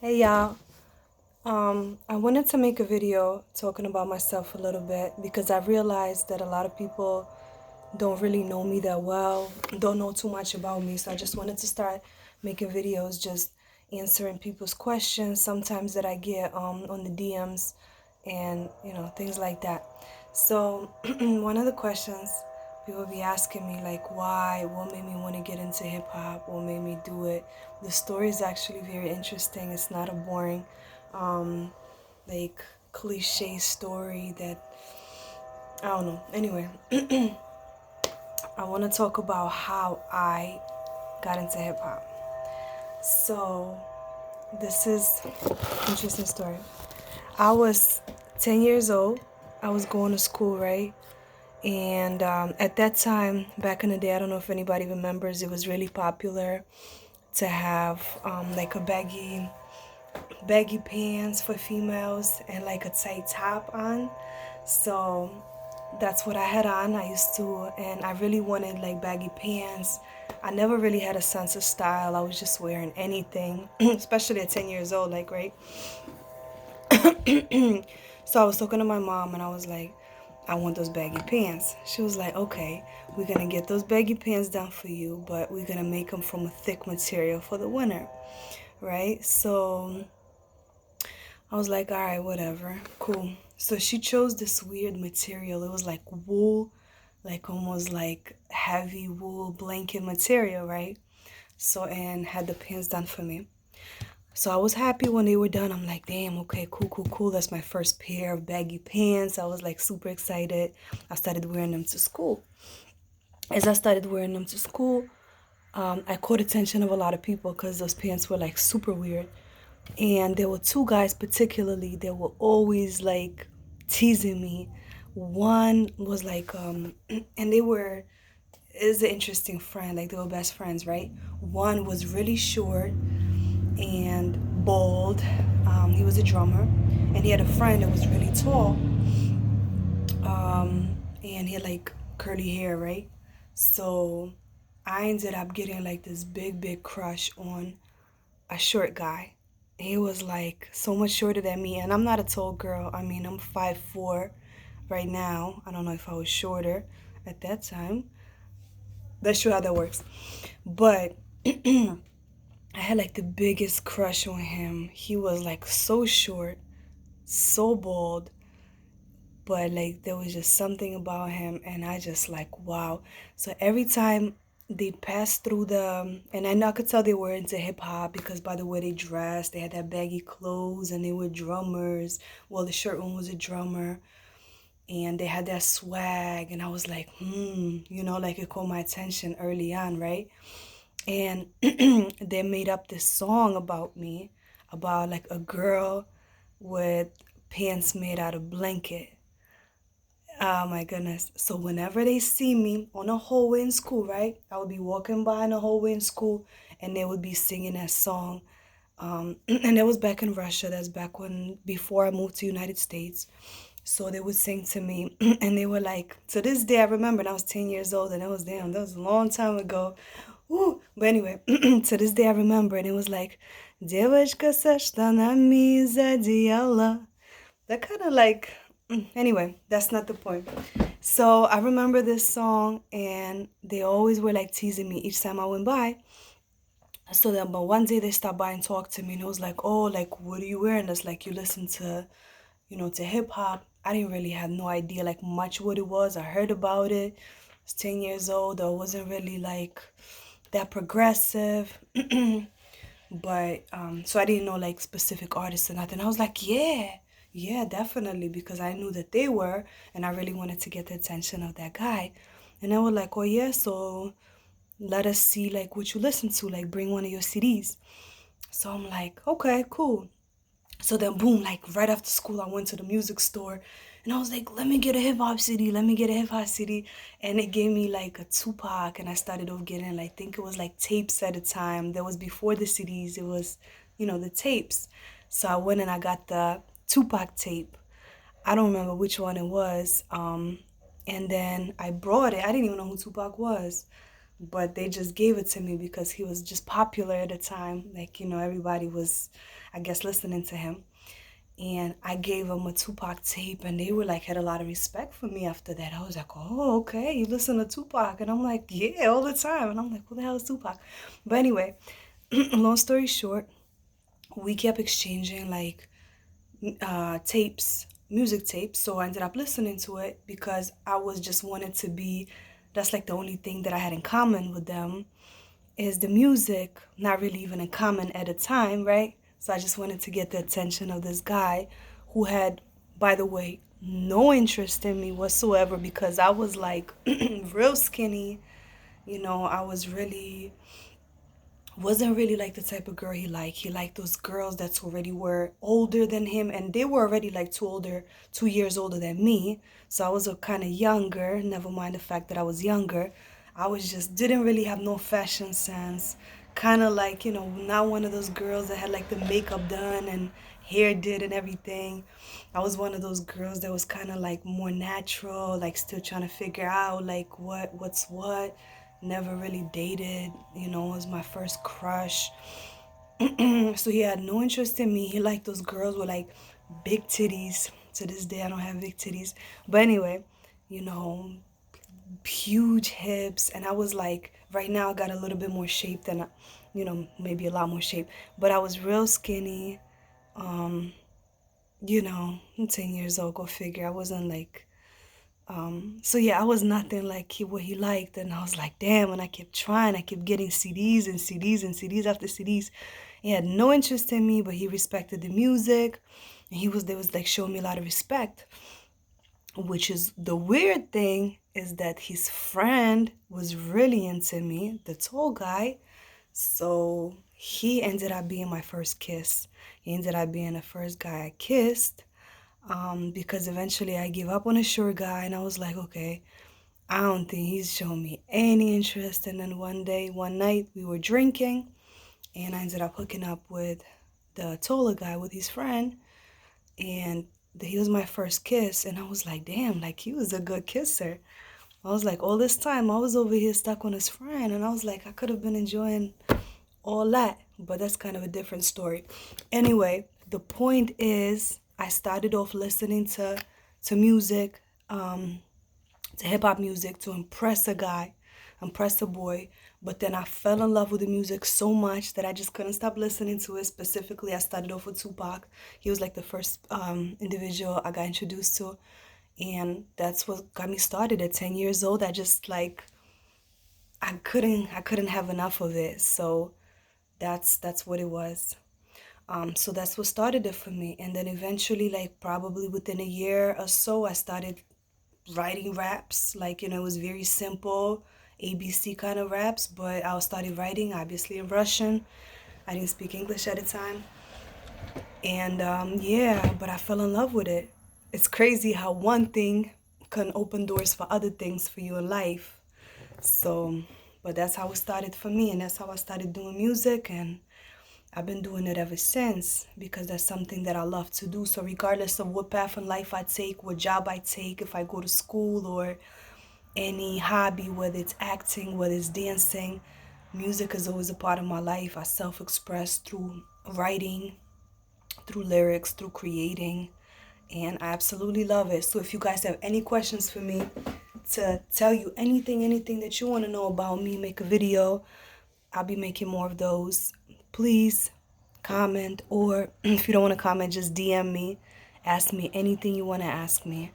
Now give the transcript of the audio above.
Hey y'all. I wanted to make a video talking about myself a little bit because I realized that a lot of people don't really know me that well, don't know too much about me. So I just wanted to start making videos just answering people's questions sometimes that I get on the DMs and things like that. So one of the questions people be asking me like why, what made me want to get into hip hop, what made me do it. The story is actually very interesting. It's not a boring um like cliche story that I don't know. Anyway, I want to talk about how I got into hip hop. So, this is an interesting story. I was 10 years old. I was going to school, right? And at that time, back in the day, I don't know if anybody remembers, it was really popular to have like a baggy pants for females and like a tight top on. So that's what I had on. I used to, and I really wanted like baggy pants. I never really had a sense of style. I was just wearing anything, especially at 10 years old, like, right? So I was talking to my mom and I was like, I want those baggy pants. She was like, okay, we're gonna get those baggy pants down for you, but we're gonna make them from a thick material for the winter, right? So I was like, all right, whatever, cool. So she chose this weird material. It was like wool, like almost like heavy wool blanket material, right? So, and had the pants done for me. So I was happy when they were done. I'm like, damn, okay, cool, cool, cool. That's my first pair of baggy pants. I was like super excited. I started wearing them to school. As I started wearing them to school, I caught attention of a lot of people because those pants were like super weird. And there were two guys particularly that were always like teasing me. One was like, and they were, is an interesting friend, like they were best friends, right? One was really short and bald. He was a drummer, and he had a friend that was really tall, and he had like curly hair, right? So I ended up getting like this big crush on a short guy. He was like so much shorter than me, and I'm not a tall girl. I mean, I'm 5'4" right now. I don't know if I was shorter at that time. That's true how that works. But I had like the biggest crush on him. He was like so short, so bald, but like there was just something about him, and I just like wow. So every time they passed through and I know I could tell they were into hip hop because by the way they dressed, they had that baggy clothes, and they were drummers. Well, the short one was a drummer, and they had that swag, and I was like, like it caught my attention early on, right? And they made up this song about me, about like a girl with pants made out of blanket. Oh my goodness. So whenever they see me on a hallway in school, right? I would be walking by in a hallway in school and they would be singing that song. And that was back in Russia. That's back when, before I moved to United States. So they would sing to me and they were like, to this day, I remember and I was 10 years old and that was a long time ago. Ooh. But anyway, to this day, I remember and it was like, Девочка со штанами задела. That kind of like, anyway, that's not the point. So I remember this song and they always were like teasing me each time I went by. So then, but one day they stopped by and talked to me and it was like, oh, like, what are you wearing? That's like, you listen to, to hip hop. I didn't really have no idea like much what it was. I heard about it. I was 10 years old. I wasn't really like that progressive. But so I didn't know like specific artists or nothing. I was like, yeah, definitely, because I knew that they were, and I really wanted to get the attention of that guy. And they were like, oh yeah, so let us see like what you listen to, like bring one of your CDs. So I'm like, okay, cool. So then boom, like right after school, I went to the music store and I was like, let me get a hip hop CD, let me get a hip hop CD. And it gave me like a Tupac, and I started off getting, like, I think it was like tapes at a time. That was before the CDs, it was, the tapes. So I went and I got the Tupac tape. I don't remember which one it was. And then I brought it. I didn't even know who Tupac was. but they just gave it to me because he was just popular at the time. Like, everybody was, I guess, listening to him. And I gave them a Tupac tape, and they were like, had a lot of respect for me after that. I was like, oh, okay, you listen to Tupac? And I'm like, yeah, all the time. And I'm like, who the hell is Tupac? But anyway, long story short, we kept exchanging like tapes, music tapes. So I ended up listening to it because I was just wanted to be, that's like the only thing that I had in common with them is the music, not really even in common at the time, right? So I just wanted to get the attention of this guy who had, by the way, no interest in me whatsoever because I was like real skinny. I wasn't really like the type of girl he liked. He liked those girls that already were older than him, and they were already like 2 years older than me. So I was a kind of younger, never mind the fact that I was younger. I was just didn't really have no fashion sense. Kind of like, not one of those girls that had like the makeup done and hair did and everything. I was one of those girls that was kind of like more natural, like still trying to figure out like what's what. Never really dated, it was my first crush. So he had no interest in me. He liked those girls with like big titties. To this day, I don't have big titties. But anyway, you know, huge hips. And I was like, right now I got a little bit more shape than, maybe a lot more shape. But I was real skinny. Um, 10 years old, go figure. I wasn't like, so yeah, I was nothing like what he liked, and I was like, damn. And I kept trying. I kept getting CDs and CDs and CDs after CDs. He had no interest in me, but he respected the music, and they was like showing me a lot of respect. Which is the weird thing is that his friend was really into me, the tall guy. So he ended up being my first kiss. He ended up being the first guy I kissed. Because eventually I gave up on a short guy and I was like, okay, I don't think he's showing me any interest. And then one night, we were drinking and I ended up hooking up with the taller guy with his friend. And he was my first kiss. And I was like, damn, like he was a good kisser. I was like, all this time I was over here stuck on his friend. And I was like, I could have been enjoying all that. But that's kind of a different story. Anyway, the point is, I started off listening to music, to hip hop music to impress a guy, impress a boy. But then I fell in love with the music so much that I just couldn't stop listening to it. Specifically, I started off with Tupac. He was like the first individual I got introduced to. And that's what got me started at 10 years old. I just like I couldn't have enough of it. So that's what it was. So that's what started it for me. And then eventually, like probably within a year or so, I started writing raps. Like, it was very simple, ABC kind of raps, but I started writing obviously in Russian. I didn't speak English at the time. And yeah, but I fell in love with it. It's crazy how one thing can open doors for other things for you in life. So, but that's how it started for me, and that's how I started doing music, and I've been doing it ever since because that's something that I love to do. So regardless of what path in life I take, what job I take, if I go to school or any hobby, whether it's acting, whether it's dancing, music is always a part of my life. I self-express through writing, through lyrics, through creating, and I absolutely love it. So if you guys have any questions for me, to tell you anything that you want to know about me, make a video. I'll be making more of those. Please comment, or if you don't want to comment, just DM me. Ask me anything you want to ask me.